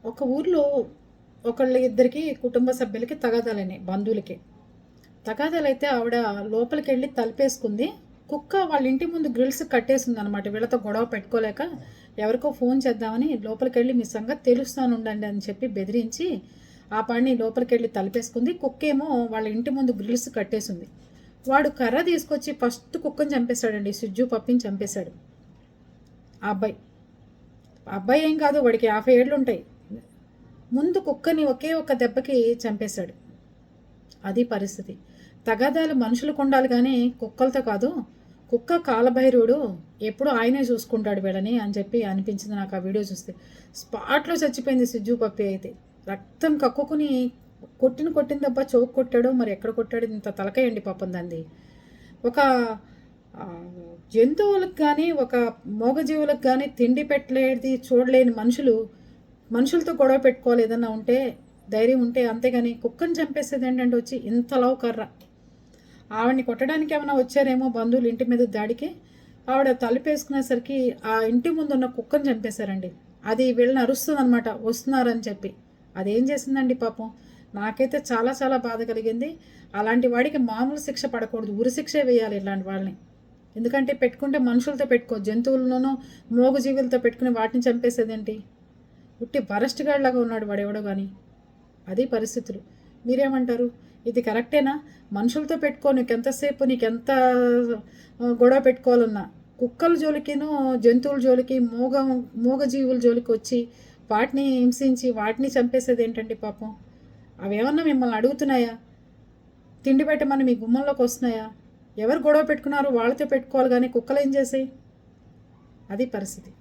ఒక ఊర్లో ఒకళ్ళ ఇద్దరికి కుటుంబ సభ్యులకి తగాదాలైనాయి, బంధువులకి. తగాదాలైతే ఆవిడ లోపలికి వెళ్ళి తలుపేసుకుంది. కుక్క వాళ్ళ ఇంటి ముందు గ్రిల్స్ కట్టేసింది అనమాట. వీళ్ళతో గొడవ పెట్టుకోలేక ఎవరికో ఫోన్ చేద్దామని లోపలికి వెళ్ళి మీ సంగతి తెలుస్తాను ఉండండి అని చెప్పి బెదిరించి ఆ పని లోపలికి వెళ్ళి తలుపేసుకుంది. కుక్క ఏమో వాళ్ళ ఇంటి ముందు గ్రిల్స్ కట్టేసింది. వాడు కర్ర తీసుకొచ్చి ఫస్ట్ కుక్కని చంపేశాడండి. సుజ్జు పప్పిని చంపేశాడు ఆ అబ్బాయి. ఆ అబ్బాయి ఏం కాదు, వాడికి 50 ఏళ్ళు ఉంటాయి. ముందు కుక్కని ఒకే ఒక దెబ్బకి చంపేశాడు. అది పరిస్థితి. తగాదాలు మనుషులకు ఉండాలి కానీ కుక్కలతో కాదు. కుక్క కాలభైరుడు, ఎప్పుడు ఆయనే చూసుకుంటాడు వీళ్ళని అని చెప్పి అనిపించింది నాకు ఆ వీడియో చూస్తే. స్పాట్లో చచ్చిపోయింది సిజ్జు పప్పి అయితే. రక్తం కక్కుకుని కొట్టిన దెబ్బ చౌక్ కొట్టాడో మరి ఎక్కడ కొట్టాడు, ఇంత తలకాయండి పాపం దాన్ని. ఒక జంతువులకు కానీ ఒక మూగజీవులకు కానీ తిండి పెట్టలేది చూడలేని మనుషులతో గొడవ పెట్టుకోవాలి. ఏదన్నా ఉంటే ధైర్యం ఉంటే, అంతేగాని కుక్కని చంపేసేది ఏంటంటే వచ్చి ఇంతలావు కర్ర. ఆవిడని కొట్టడానికి ఏమైనా వచ్చారేమో బంధువులు ఇంటి మీద దాడికి. ఆవిడ తలుపేసుకునేసరికి ఆ ఇంటి ముందు ఉన్న కుక్కని చంపేశారండి. అది వీళ్ళని అరుస్తుంది అనమాట, వస్తున్నారని చెప్పి. అదేం చేసిందండి పాపం. నాకైతే చాలా చాలా బాధ కలిగింది. అలాంటి వాడికి మామూలు శిక్ష పడకూడదు, ఉరి శిక్షే వేయాలి ఇలాంటి వాళ్ళని. ఎందుకంటే పెట్టుకుంటే మనుషులతో పెట్టుకో, జంతువులలోనూ మూగజీవులతో పెట్టుకుని వాటిని చంపేసేదేంటి. ఉట్టి వరస్ట్ గాడిలాగా ఉన్నాడు వాడెవడో కానీ. అది పరిస్థితులు. మీరేమంటారు? ఇది కరెక్టేనా? మనుషులతో పెట్టుకో, నీకెంతసేపు నీకెంత గొడవ పెట్టుకోవాలన్నా, కుక్కల జోలికిను జంతువుల జోలికి మూగజీవుల జోలికి వచ్చి వాటిని హింసించి వాటిని చంపేసేది ఏంటండి పాపం. అవేమన్నా మిమ్మల్ని అడుగుతున్నాయా? తిండి పెట్టమని మీ గుమ్మంలోకి వస్తున్నాయా? ఎవరు గొడవ పెట్టుకున్నారో వాళ్ళతో పెట్టుకోవాలి కానీ కుక్కలు ఏం చేసాయి? అది పరిస్థితి.